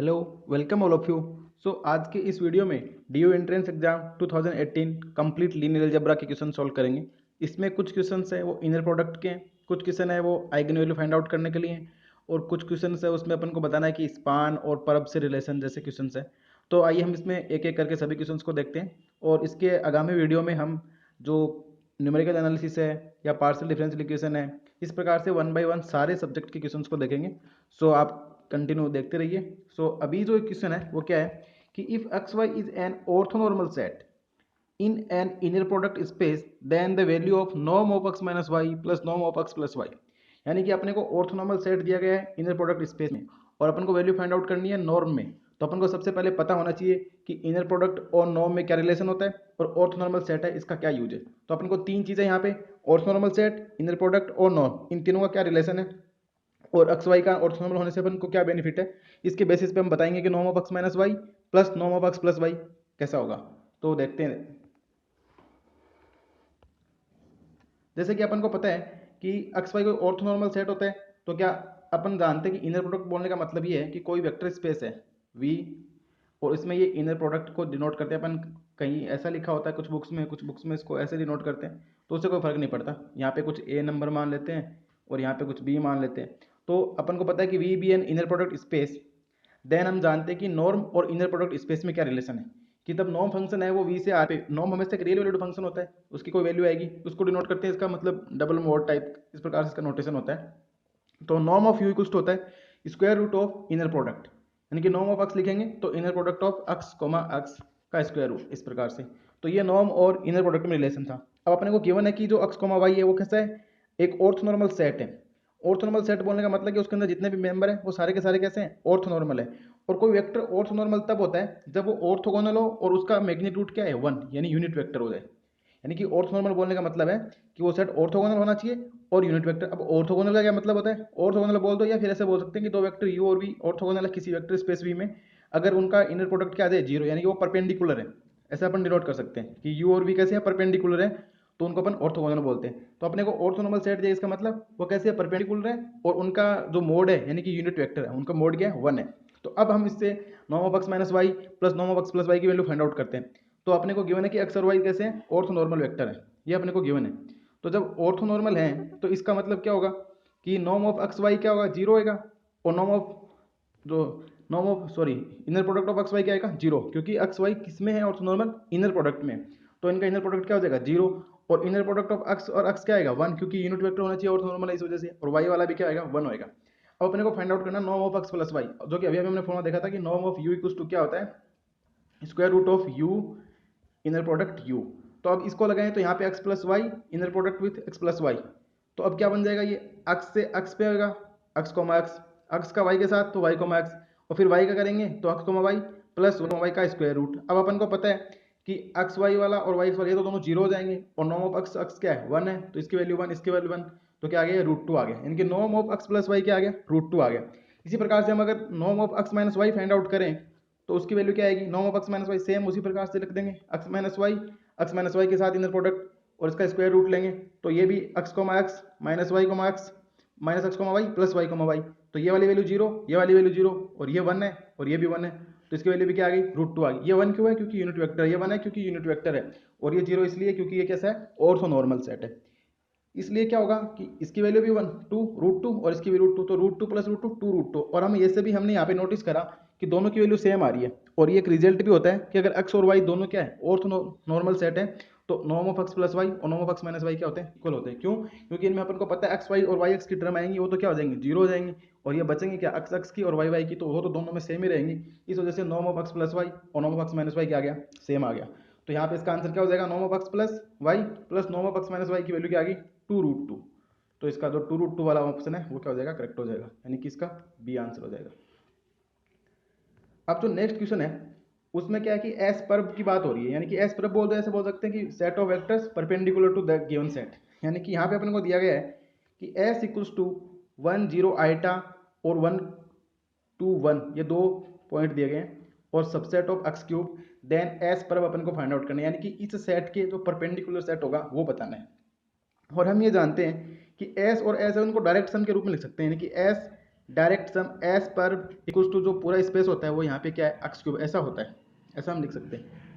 Hello, welcome all of you. आज के इस वीडियो में D entrance exam 2018 complete linear algebra के क्वेश्चन सॉल्व करेंगे। इसमें कुछ क्वेश्चन है वो इनर प्रोडक्ट के हैं, कुछ क्वेश्चन है वो आइगन वैल्यू फाइंड आउट करने के लिए हैं, और कुछ क्वेश्चन है उसमें अपन को बताना है कि स्पान और परब से रिलेशन जैसे क्वेश्चन है। तो आइए हम इसमें एक एक करके सभी क्वेश्चन को देखते हैं, और इसके आगामी वीडियो में हम जो न्यूमेरिकल एनालिसिस है या पार्शियल डिफरेंशियल इक्वेशन है, इस प्रकार से वन बाय वन सारे सब्जेक्ट के क्वेश्चंस को देखेंगे। आप कंटिन्यू देखते रहिए। अभी जो क्वेश्चन है वो क्या है कि if X Y is an orthonormal set in an inner product space then the value of norm of X minus Y plus norm of X plus Y. यानी कि अपने को ऑर्थोनॉर्मल सेट दिया गया है इनर प्रोडक्ट स्पेस में, और अपन को वैल्यू फाइंड आउट करनी है नॉर्म में। तो अपन को सबसे पहले पता होना चाहिए कि इनर प्रोडक्ट और नॉर्म में क्या रिलेशन होता है और ऑर्थोनॉर्मल सेट है इसका क्या यूज है। तो अपन को तीन चीजें यहाँ पे, ऑर्थोनॉर्मल सेट, इनर प्रोडक्ट और नॉर्म, इन तीनों का क्या रिलेशन है और एक्स वाई का ऑर्थोनॉर्मल होने से अपन को क्या बेनिफिट है, इसके बेसिस पे हम बताएंगे कि norm of X minus Y plus norm of X plus Y कैसा होगा। तो देखते हैं। जैसे कि अपन को पता है कि एक्स वाई कोई ऑर्थोनॉर्मल सेट होता है, तो क्या अपन जानते हैं कि इनर प्रोडक्ट बोलने का मतलब ये है कि कोई वेक्टर स्पेस है वी, और इसमें ये इनर प्रोडक्ट को डिनोट करते हैं अपन। कहीं ऐसा लिखा होता है कुछ बुक्स में इसको ऐसे डिनोट करते हैं, तो उससे कोई फर्क नहीं पड़ता। यहाँ पे कुछ ए नंबर मान लेते हैं और यहाँ पे कुछ बी मान लेते हैं। तो अपन को पता है कि V be an inner product space, then हम जानते हैं कि नॉर्म और इनर प्रोडक्ट स्पेस में क्या रिलेशन है, कि तब नॉर्म फंक्शन है वो वी से आर पे, नॉर्म हमेशा एक रियल वैल्यूड फंक्शन होता है, उसकी कोई वैल्यू आएगी उसको डिनोट करते हैं, इसका मतलब डबल मोड टाइप इस प्रकार से इसका नोटेशन होता है। तो नॉर्म ऑफ यू इक्वल्स होता है square root of inner product, यानी कि नॉर्म ऑफ एक्स लिखेंगे तो inner product of X comma X का स्क्वायर रूट, इस प्रकार से। तो ये नॉर्म और इनर प्रोडक्ट में रिलेशन था। अब अपने को गिवन है कि जो एक्स कोमा वाई है वो कैसा है, एक ऑर्थोनॉर्मल सेट है। ऑर्थोनॉर्मल सेट बोलने का मतलब कि उसके अंदर जितने भी मेंबर हैं वो सारे के सारे कैसे हैं, ऑर्थोनॉर्मल है। और कोई वेक्टर ऑर्थोनॉर्मल तब होता है जब वो ऑर्थोगोनल हो और उसका मैग्नीट्यूड क्या है, वन, यानी यूनिट वेक्टर हो जाए। यानी कि ऑर्थोनॉर्मल बोलने का मतलब है कि वो सेट ऑर्थोगोनल होना चाहिए और यूनिट वेक्टर। अब ऑर्थोगोनल का क्या मतलब होता है, ऑर्थोगोनल बोल दो या फिर ऐसे बोल सकते हैं कि दो वेक्टर यू और वी ऑर्थोगोनल है किसी वेक्टर स्पेस वी में, अगर उनका इनर प्रोडक्ट क्या आ जाए जीरो, यानी कि वो परपेंडिकुलर है। ऐसा अपन डिनोट कर सकते हैं कि यू और वी कैसे है, परपेंडिकुलर है, तो उनको अपन ऑर्थोगोनल बोलते हैं। तो अपने को ऑर्थोनॉर्मल सेट चाहिए, इसका मतलब वो कैसे है, परपेंडिकुलर है, और उनका जो मोड है यानी कि यूनिट वेक्टर है, उनका मोड क्या है, वन है। तो अब हम इससे norm of X minus Y plus norm of X plus Y की वैल्यू फाइंड आउट करते हैं। तो अपने को गिवन है कि एक्स और वाई कैसे हैं, ऑर्थोनॉर्मल वेक्टर है, ये अपने को गिवन है। तो जब ऑर्थोनॉर्मल है तो इसका मतलब क्या होगा कि नॉर्म ऑफ एक्स वाई क्या होगा, जीरो होगा, और नॉर्म ऑफ जो norm of sorry inner product of X Y क्या आएगा, जीरो, क्योंकि एक्स वाई किस में है, ऑर्थोनॉर्मल इनर प्रोडक्ट में। तो इनका इनर प्रोडक्ट क्या हो जाएगा, जीरो, और इनर प्रोडक्ट ऑफ एक्स और एक्स क्या आएगा, वन, क्योंकि यूनिट वेक्टर होना चाहिए ऑर्थोनॉर्मल इस वजह से, और वाई वाला भी क्या आएगा, वन होएगा। अब अपने को फाइंड आउट करना norm of X plus Y, जो कि अभी हमने फॉर्मूला देखा था कि norm of U equals to क्या होता है, square root of U inner product u। तो अब इसको लगाएं तो यहाँ पे x plus Y inner product with x plus Y, तो अब क्या बन जाएगा, ये x से x पे होगा, x कोमा x का y के साथ तो y कोमा x, और फिर y का करेंगे तो x comma y plus y का स्क्वायर रूट। अब अपन को पता है कि एक्स वाई वाला और वाई वाला ये तो दोनों जीरो हो जाएंगे, और नॉर्म ऑफ एक्स एक्स क्या है, वन है, तो इसकी वैल्यू वन, इसकी वैल्यू वन, तो क्या आ गया, रूट टू आ गया, यानी कि norm of X plus Y क्या आ गया, रूट टू आ गया। इसी प्रकार से हम अगर norm of X minus Y find out करें तो उसकी वैल्यू क्या आएगी, norm of X minus Y, same उसी प्रकार से लिख देंगे, एक्स माइनस वाई के साथ इनर प्रोडक्ट और इसका स्क्वायर रूट लेंगे, तो ये भी X comma X minus X minus X comma Y plus Y comma Y, तो ये वाली वैल्यू जीरो, ये वाली वैल्यू जीरो, और ये वन है और ये भी वन है, तो इसकी वैल्यू भी क्या आ गई, रूट टू आ गई। ये वन क्यों है, क्योंकि यूनिट वेक्टर, ये वन है क्योंकि यूनिट वेक्टर है, और ये जीरो इसलिए क्योंकि ये कैसा है, ऑर्थोनॉर्मल सेट है। इसलिए क्या होगा कि इसकी वैल्यू भी वन, टू रूट टू, और इसकी भी रूट टू, तो root two plus root two, two root two. और हम ये से भी हमने यहाँ पे नोटिस करा कि दोनों की वैल्यू सेम आ रही है, और ये एक रिजल्ट भी होता है कि अगर एक्स और वाई दोनों क्या है, ऑर्थो नॉर्मल सेट है, तो norm of X plus Y और norm of X minus Y क्या होते हैं, इक्वल होते हैं। क्यों, क्योंकि इनमें अपन को पता है एक्स वाई और वाई एक्स की टर्म आएंगी वो तो क्या हो जाएंगी, जीरो हो जाएंगी, और ये बचेंगे क्या, एक्स एक्स की और वाई वाई की, तो वो तो दोनों में सेम ही रहेंगी। इस वजह से norm of X plus Y और norm of X minus Y क्या आ गया, सेम आ गया। तो यहाँ पे इसका आंसर क्या हो जाएगा, norm of X plus Y plus norm of X minus Y की वैल्यू क्या आ गई, टू रूट टू। तो इसका जो टू रूट टू वाला ऑप्शन है वो क्या हो जाएगा, करेक्ट हो जाएगा, यानी कि इसका बी आंसर हो जाएगा। अब जो नेक्स्ट क्वेश्चन है उसमें क्या है कि एस परब की बात हो रही है, यानी कि एस परब बोल दो, ऐसे बोल सकते हैं कि set of vectors perpendicular to the given set. यानी कि यहाँ पे अपन को दिया गया है कि S equals to one zero iota और वन टू वन, ये दो पॉइंट दिए गए हैं, और subset of X cube, then S perp अपन को फाइंड आउट करना है, यानी कि इस सेट के जो परपेंडिकुलर सेट होगा वो बताना है। और हम ये जानते हैं कि एस और एस है उनको डायरेक्ट सम के रूप में लिख सकते हैं, यानी कि एस डायरेक्ट सम एस पर इक्वल्स टू जो पूरा स्पेस होता है वो यहाँ पे क्या है एक्स क्यूब, ऐसा होता है, ऐसा हम लिख सकते हैं।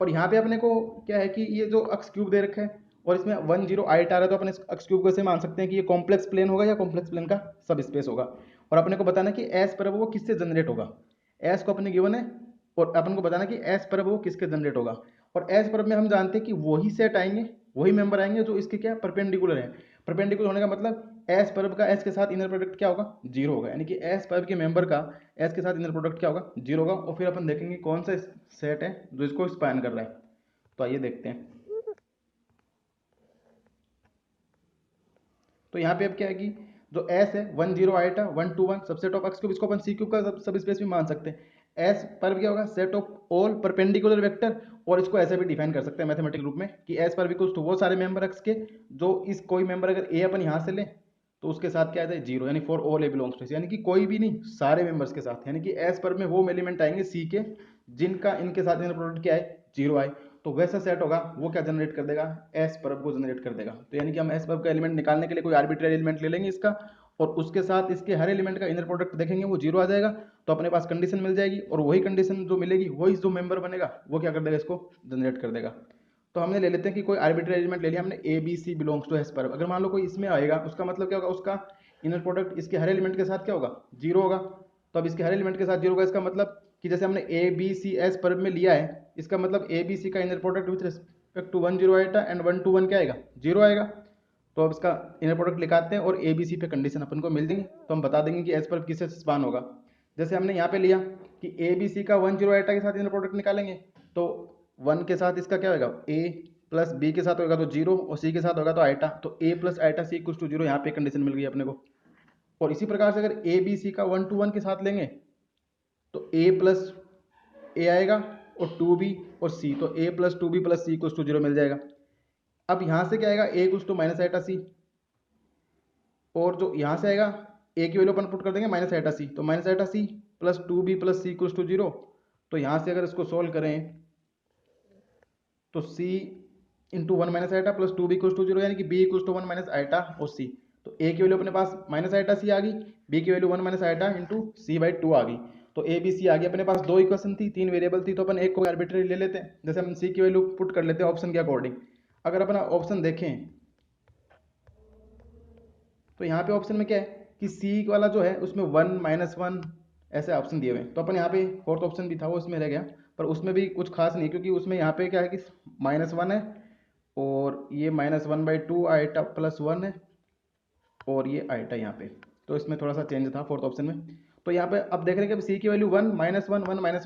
और यहाँ पे अपने को क्या है कि ये जो एक्स क्यूब दे रखा है और इसमें 10 आइट आ रहा है, तो अपने एक्स क्यूब को ऐसे मान सकते हैं कि ये कॉम्प्लेक्स प्लेन होगा या कॉम्प्लेक्स प्लेन का सब स्पेस होगा। और अपने को बताना कि एस पर वो किससे जनरेट होगा, एस को अपने गिवन है और अपन को बताना कि एस पर वो किसके जनरेट होगा। और एस पर में हम जानते हैं कि वही सेट आएंगे, वही मेंबर आएंगे जो इसके क्या परपेंडिकुलर है। परपेंडिकुलर होने का मतलब एस पर्व का एस के साथ इनर प्रोडक्ट क्या होगा, जीरो होगा, यानी कि एस पर्व के मेंबर का एस के साथ इनर प्रोडक्ट क्या होगा, जीरो होगा। और फिर अपन देखेंगे कौन सा सेट है जो इसको स्पैन कर रहा है। तो आइए देखते हैं। तो यहाँ पे अब क्या है कि जो एस है 10 iota 1 to 1 subset of X cube, इसको अपन सी क्यूब का सब स्पेस भी मान सकते हैं। एस पर क्या होगा, set of all perpendicular vector. और इसको ऐसे भी डिफाइन कर सकते हैं मैथमेटिकल रूप में कि एस पर इक्वल्स टू वो सारे मेंबर एक्स के जो इस कोई मेंबर अगर ए अपन यहाँ से ले तो उसके साथ क्या आता है जीरो, यानी for all A belongs to, यानी कि कोई भी नहीं सारे मेंबर्स के साथ, यानी कि एस पर में वो एलिमेंट आएंगे सी के जिनका इनके साथ इनर प्रोडक्ट क्या है, जीरो आए। तो वैसा सेट होगा वो क्या जनरेट कर देगा, एस परब को जनरेट कर देगा। तो यानी कि हम एस परब का एलिमेंट निकालने के लिए कोई आर्बिट्ररी एलिमेंट ले लेंगे इसका और उसके साथ इसके हर एलिमेंट का इनर प्रोडक्ट देखेंगे वो जीरो आ जाएगा। तो अपने पास कंडीशन मिल जाएगी और वही कंडीशन जो मिलेगी वही जो मेंबर बनेगा वो क्या कर देगा, इसको जनरेट कर देगा। तो हमने ले लेते हैं कि कोई आर्बिट्ररी एलिमेंट ले लिया हमने, A B C belongs to S perp. अगर मान लो कोई इसमें आएगा उसका मतलब क्या होगा, उसका इनर प्रोडक्ट इसके हर एलिमेंट के साथ क्या होगा, जीरो होगा। तो अब इसके हर एलिमेंट के साथ जीरो होगा, इसका मतलब कि जैसे हमने ए बी सी एस परब में लिया है, इसका मतलब ए बी सी का inner product with respect to 10 आएगा एंड 1 to 1 क्या आएगा, जीरो आएगा। तो अब इसका इनर प्रोडक्ट लिखाते हैं और ए बी सी पे कंडीशन अपन को मिल देंगी तो हम बता देंगे कि एस परब किससे स्पान होगा। जैसे हमने यहाँ पे लिया कि ए बी सी का 10 आएटा के साथ इनर प्रोडक्ट निकालेंगे तो 1 के साथ इसका क्या होगा, ए प्लस बी के साथ होगा तो जीरो और सी के साथ होगा तो आइटा, तो A plus eta C equals to zero, यहाँ पे कंडीशन मिल गई अपने को। और इसी प्रकार से अगर ए बी सी का 1 to 1 के साथ लेंगे तो ए प्लस ए आएगा और टू बी और सी, तो A plus two B plus C equals to zero मिल जाएगा। अब यहाँ से क्या आएगा, A equals to minus eta C, और जो यहाँ से आएगा ए की वैल्यू अपन पुट कर देंगे माइनस आइटा सी, तो minus eta C plus two B plus C equals to zero. तो यहाँ से अगर इसको सोल्व करें तो C into one minus eta plus two B equals to zero, यानी कि B equals to one minus eta और सी। तो ए की वैल्यू अपने पास माइनस आइटा सी आ गई, बी की value one minus eta into C by two आ गई। तो ए बी सी आ गई, अपने पास दो इक्वेशन थी, तीन वेरिएबल थी, तो अपन एक को आर्बिट्री ले लेते हैं। जैसे हम सी की वैल्यू पुट कर लेते हैं ऑप्शन के अकॉर्डिंग। अगर अपना ऑप्शन देखें तो यहाँ पे ऑप्शन में क्या है कि सी वाला जो है उसमें 1 - 1 ऐसे ऑप्शन दिए हुए हैं। तो अपन यहाँ पे फोर्थ ऑप्शन भी था वो इसमें रह गया, पर उसमें भी कुछ खास नहीं क्योंकि उसमें यहाँ पे क्या है कि -1 है और ये -1/2 आइटा +1 है और ये आइटा यहाँ पे। तो इसमें थोड़ा सा चेंज था फोर्थ ऑप्शन में। तो यहाँ पे अब देख रहे हैं कि सी की वैल्यू 1 -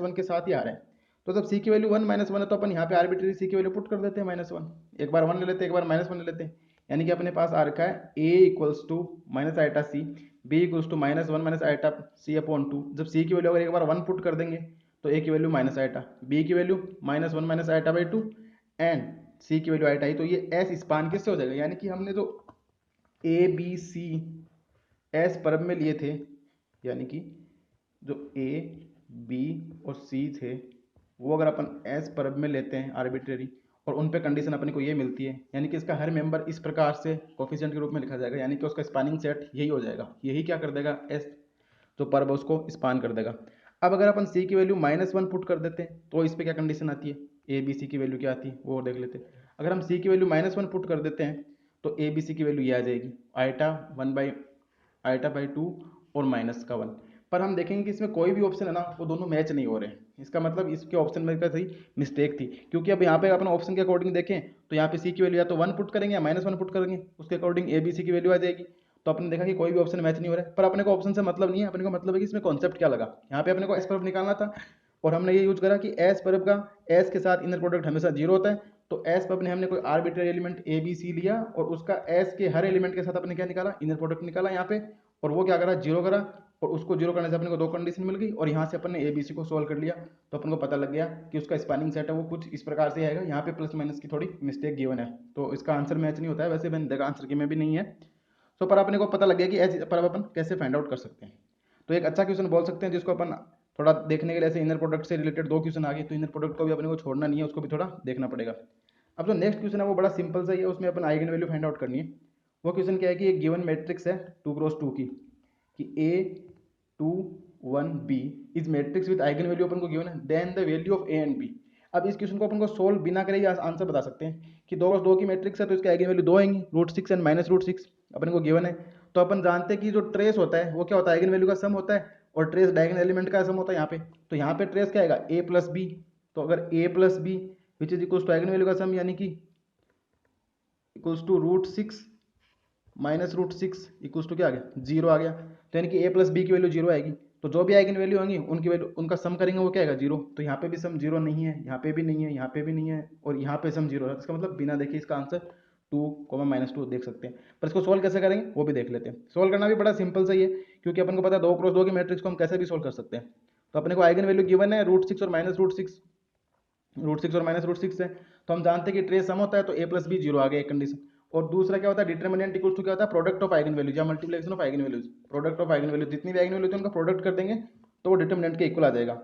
1 के साथ ही आ रहा है। तो जब सी की वैल्यू 1 - 1 है तो अपन यहाँ पे आर्बिट्री सी की वैल्यू पुट कर देते हैं -1, एक बार 1 ले लेते हैं एक बार -1 ले लेते हैं। यानी कि अपने पास आ रखा है A equals to minus eta C, B equals to -1 minus eta C upon two. जब सी की वैल्यू अगर एक बार 1 पुट कर देंगे तो ए की वैल्यू माइनस आइटा, बी की value -1 minus eta by two and C की वैल्यू आइटा ही। तो ये एस स्पान किससे हो जाएगा, यानी कि हमने जो ए बी सी एस परब में लिए थे, यानी कि जो ए बी और सी थे वो अगर अपन एस परब में लेते हैं आर्बिट्रेरी और उन पे कंडीशन अपने को ये मिलती है, यानी कि इसका हर मेंबर इस प्रकार से कोफिशिएंट के रूप में लिखा जाएगा, यानी कि उसका स्पानिंग सेट यही हो जाएगा, यही क्या कर देगा एस जो परब है उसको स्पान कर देगा। अब अगर अपन सी की वैल्यू -1 पुट कर देते हैं तो इस पर क्या कंडीशन आती है, ए बी सी की वैल्यू क्या आती है वो देख लेते हैं। अगर हम सी की वैल्यू -1 पुट कर देते हैं तो ए बी सी की वैल्यू ये आ जाएगी आइटा 1/आइटा/2 और -1। पर हम देखेंगे कि इसमें कोई भी ऑप्शन है ना वो दोनों मैच नहीं हो रहे हैं। इसका मतलब इसके ऑप्शन में क्या थी, मिस्टेक थी, क्योंकि अब यहाँ पे अपन ऑप्शन के अकॉर्डिंग देखें तो यहाँ पे सी की वैल्यू या तो 1 पुट करेंगे या -1 पुट करेंगे, उसके अकॉर्डिंग ए बी सी की वैल्यू आ जाएगी। तो अपने देखा कि कोई भी ऑप्शन मैच नहीं हो रहा है, पर अपने को ऑप्शन से मतलब नहीं है, अपने को मतलब है कि इसमें कॉन्सेप्ट क्या लगा। यहाँ पे अपने को एस परब निकालना था और हमने ये यूज करा कि एस परब का एस के साथ इनर प्रोडक्ट हमेशा जीरो होता है। तो एस परब ने हमने कोई arbitrary element A B C लिया और उसका एस के हर एलिमेंट के साथ अपने क्या निकाला, इनर प्रोडक्ट निकाला यहाँ पे, और वो क्या करा, जीरो करा। और उसको जीरो करने से अपने को दो कंडीशन मिल गई और यहाँ से अपन ने ए बी सी को सोल्व कर लिया। तो अपन को पता लग गया कि उसका स्पैनिंग सेट है वो कुछ इस प्रकार से आएगा। यहाँ पे प्लस माइनस की थोड़ी मिस्टेक गिवन है तो इसका आंसर मैच नहीं होता है, वैसे मैंने देखा आंसर की में भी नहीं है। सो पर अपने को पता लग गया कि एच पर अपन कैसे फाइंड आउट कर सकते हैं। तो एक अच्छा क्वेश्चन बोल सकते हैं जिसको अपन थोड़ा देखने के लिए, ऐसे इनर प्रोडक्ट से रिलेटेड दो क्वेश्चन आ गए तो इनर प्रोडक्ट को भी अपने को छोड़ना नहीं है, उसको भी थोड़ा देखना पड़ेगा। अब जो नेक्स्ट क्वेश्चन है वो बड़ा सिंपल सा ही है, उसमें अपन आइगन वैल्यू फाइंड आउट करनी है। वो क्वेश्चन क्या है कि एक गिवन मैट्रिक्स है 2 × 2 की, कि A 2 1 b is matrix with eigenvalue अपन को गिवन है, then the value of A and B. अब इस क्वेश्चन को अपन को सोल्व बिना करे ही आंसर बता सकते हैं कि 2 × 2 की मैट्रिक्स है तो इसके आइगन वैल्यू 2 आएंगी, √6 एंड -√6 अपन को गिवन है। तो अपन जानते हैं कि जो ट्रेस होता है वो क्या होता है, आइगन वैल्यू का सम होता है, और ट्रेस डायगोनल एलिमेंट का सम होता है यहाँ पे। तो यहाँ पे ट्रेस क्या आएगा, a + b। तो अगर a + b which is equals to eigen value का सम यानी कि इक्वल्स टू √6 -√6 इक्वल्स टू क्या आ गया, 0 आ गया। तो यानी कि a + b की वैल्यू 0 आएगी। तो जो भी आइगन वैल्यू होंगी उनकी वैल्यू उनका सम करेंगे वो क्या आएगा, 0। तो यहाँ पे भी सम 0 नहीं है, यहाँ पे भी नहीं है, यहाँ पे भी नहीं है, और यहाँ पे सम 0 है। इसका मतलब बिना देखे इसका आंसर 2, -2 देख सकते हैं। पर इसको सोल्व कैसे करेंगे वो भी देख लेते हैं। सोल्व करना भी बड़ा सिंपल सही है, क्योंकि अपन को पता है 2 × 2 की मैट्रिक्स को हम कैसे भी सोल्व कर सकते हैं। तो अपने को आइगन वैल्यू गिवन है √6 और -√6, √6 और -√6 है। तो हम जानते हैं कि ट्रेस सम होता है, तो a + b 0 आ गया एक कंडीशन। और दूसरा क्या होता है, डिटरमिनेंट इक्वल्स टू क्या होता है, प्रोडक्ट ऑफ आइगन वैल्यूज या multiplication of eigen values. Product of eigen values जितनी भी आइगन वैल्यूज उनका प्रोडक्ट कर देंगे तो वो डिटरमिनेंट के इक्वल आ जाएगा।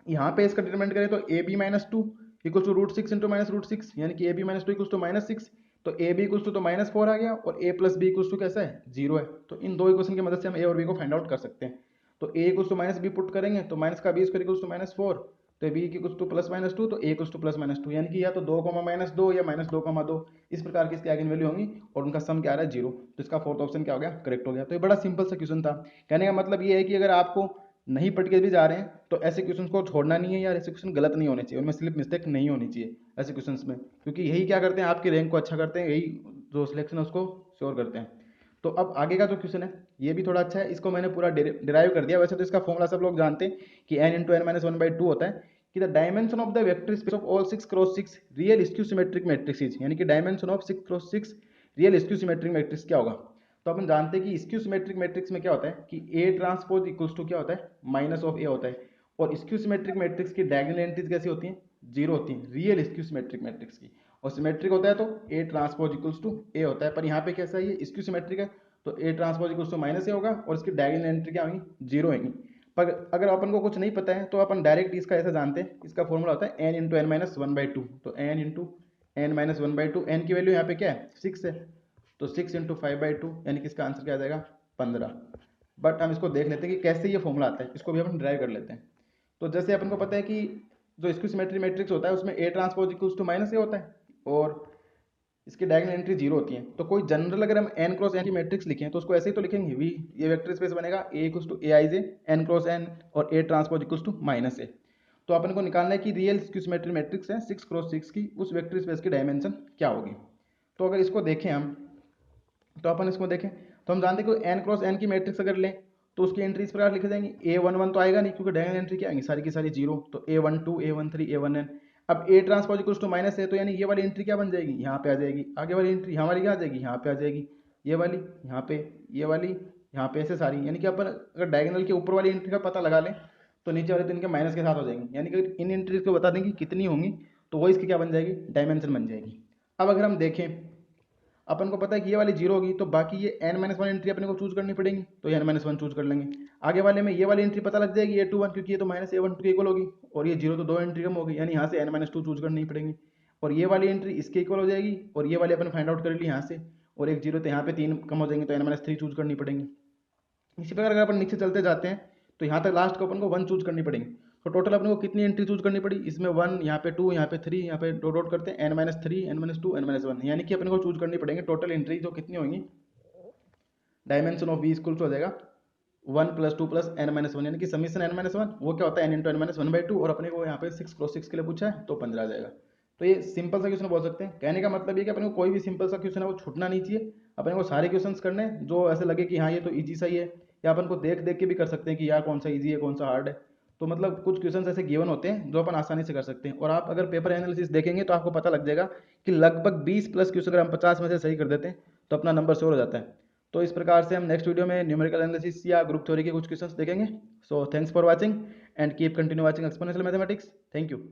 यहाँ पे इसका डिटरमिनेंट करें तो ab - 2 इक्वल्स टू √6 × -√6, यानी कि ab - 2 इक्वल्स टू -6। तो ab इक्वल्स टू तो -4 आ गया, और a + b इक्वल्स टू कैसा है, 0 है। तो इन दो इक्वेशन की मदद से हम a और b को फाइंड आउट कर सकते हैं। तो a equals to -b put करेंगे तो माइनस का b स्क्वायर इक्वल्स टू -4, तो b इक्वल्स टू +-2, तो a इक्वल्स टू +-2, यानी कि या तो 2, -2 या -2, इस प्रकार की इसकी आइगन वैल्यू होंगी, और उनका सम क्या आ रहा है, 0। तो इसका फोर्थ ऑप्शन क्या हो गया, करेक्ट हो गया। तो ये बड़ा सिंपल सा क्वेश्चन था। कहने का मतलब ये है कि अगर आपको नहीं पढ़ के भी जा रहे हैं तो ऐसे क्वेश्चन को छोड़ना नहीं है यार, ऐसे क्वेश्चन गलत नहीं होने चाहिए, उनमें स्लिप मिस्टेक नहीं होनी चाहिए ऐसे क्वेश्चन में, क्योंकि यही क्या करते हैं, आपके रैंक को अच्छा करते हैं, यही जो सिलेक्शन है उसको श्योर करते हैं। तो अब आगे का जो क्वेश्चन है ये भी थोड़ा अच्छा है, इसको मैंने पूरा डिराइव कर दिया। वैसे तो इसका फॉर्मूला सब लोग जानते हैं कि n × n - 1/2 होता है, कि the dimension of the vector space of all 6 × 6 real skew symmetric matrix, यानी कि dimension of 6 × 6 real skew symmetric matrix क्या होगा। तो अपन जानते हैं कि स्क्यू सिमेट्रिक मैट्रिक्स में क्या होता है कि A ट्रांसपोज इक्वल्स टू क्या होता है, -(A) होता है। और स्क्यू सिमेट्रिक मैट्रिक्स की डायगोनल एंट्रीज कैसी होती हैं, 0 होती हैं, रियल स्क्यू सिमेट्रिक मैट्रिक्स की। और सिमेट्रिक होता है तो A transpose equals to A होता है। पर यहाँ पे कैसा है, ये स्क्यू सिमेट्रिक है तो A transpose equals to -A होगा, और इसकी डायगोनल एंट्री क्या होगी, 0 होगी। पर अगर अपन को कुछ नहीं पता है तो अपन डायरेक्ट इसका ऐसा जानते हैं, इसका फॉर्मूला होता है n × n - 1/2। तो n × n - 1/2, n की वैल्यू यहाँ पे क्या है, 6 है, तो 6 × 5/2, यानी कि इसका आंसर क्या आ जाएगा, 15। बट हम इसको देख लेते हैं कि कैसे ये फॉर्मूला आता है, इसको भी अपन ड्राइव कर लेते हैं। तो जैसे अपन को पता है कि जो स्क्यू सिमेट्रिक मैट्रिक्स होता है उसमें A transpose equals to -A होता है, और इसकी डायगोनल एंट्री 0 होती है। तो कोई जनरल अगर हम n × n की मैट्रिक्स लिखें तो उसको ऐसे ही तो लिखेंगे, v ये वेक्टर स्पेस बनेगा A = Aij n × n, और A transpose equals to -A। तो अपन को निकालना है कि रियल स्क्यू सिमेट्रिक मैट्रिक्स है 6 × 6 की, उस वेक्टर स्पेस की डायमेंशन क्या होगी। तो अगर इसको देखें हम, तो अपन इसको देखें तो हम जानते हैं कि n × n की मैट्रिक्स अगर लें तो उसकी एंट्री इस प्रकार लिखे जाएंगे, A11 तो आएगा नहीं क्योंकि डायगोनल एंट्री क्या आएंगी, सारी की सारी 0, तो A12 A13 A1n। अब A transpose equals to -A, तो यानी ये वाली एंट्री क्या बन जाएगी, यहाँ पे आ जाएगी। आगे वाली एंट्री यहाँ वाली क्या आ जाएगी, यहाँ पे आ जाएगी, ये वाली यहाँ पे, ये वाली यहाँ पे, ऐसे सारी। यानी कि अपन अगर डायगोनल के ऊपर वाली एंट्री का पता लगा लें तो नीचे वाले तो इनके माइनस के साथ हो जाएंगे, यानी कि इन एंट्रीज को बता देंगे कितनी होंगी तो वो इसकी क्या बन जाएगी, डायमेंशन बन जाएगी। अब अगर हम देखें, अपन को पता है कि ये वाली 0 होगी, तो बाकी ये n-1 एंट्री अपने को चूज करनी पड़ेगी, तो ये n-1 चूज कर लेंगे। आगे वाले में ये वाली एंट्री पता लग जाएगी A21, क्योंकि ये तो -A12 के इक्वल होगी, और ये 0 तो 2 एंट्री कम होगी, यानी यहाँ से n-2 चूज करनी पड़ेगी। और ये वाली एंट्री इसके इक्वल हो जाएगी, और ये वाली अपन फाइंड आउट कर ली यहाँ से, और एक 0 तो यहाँ पे 3 कम हो जाएंगे, तो n-3 चूज करनी पड़ेगी। इसी प्रकार अगर अपन नीचे चलते जाते हैं तो यहाँ तक लास्ट को अपन को 1 चूज करनी पड़ेगी। तो टोटल अपने को कितनी एंट्री चूज करनी पड़ी, इसमें 1, यहाँ पे 2, यहाँ पे 3, यहाँ पे डॉट डॉट करते हैं n-3 n-2 n-1, यानी कि अपने को चूज करनी पड़ेंगे टोटल एंट्री जो कितनी होंगी, डायमेंशन ऑफ v इक्वल हो जाएगा 1 + 2 + n-1, यानी कि समीशन n-1 वो क्या होता है n × n-1/2, और अपने को यहाँ पे 6 × 6 के लिए पूछा है तो 15 आ जाएगा। तो ये सिंपल सा क्वेश्चन बोल सकते हैं। कहने का मतलब ये कि अपने को कोई भी सिंपल सा क्वेश्चन है वो छूटना नहीं चाहिए, अपने को सारे क्वेश्चंस करने हैं जो ऐसे लगे कि हाँ ये तो इजी सा ही है, या अपन को देख देख के भी कर सकते हैं कि यार कौन सा इजी है कौन सा हार्ड है। तो मतलब कुछ क्वेश्चंस ऐसे गिवन होते हैं जो अपन आसानी से कर सकते हैं, और आप अगर पेपर एनालिसिस देखेंगे तो आपको पता लग जाएगा कि लगभग 20+ क्वेश्चन अगर हम 50 में से सही कर देते हैं तो अपना नंबर श्योर हो जाता है। तो इस प्रकार से हम नेक्स्ट वीडियो में न्यूमेरिकल एनालिसिस या ग्रुप थ्योरी के कुछ क्वेश्चंस देखेंगे। So thanks for watching and keep continue watching exponential mathematics. Thank you.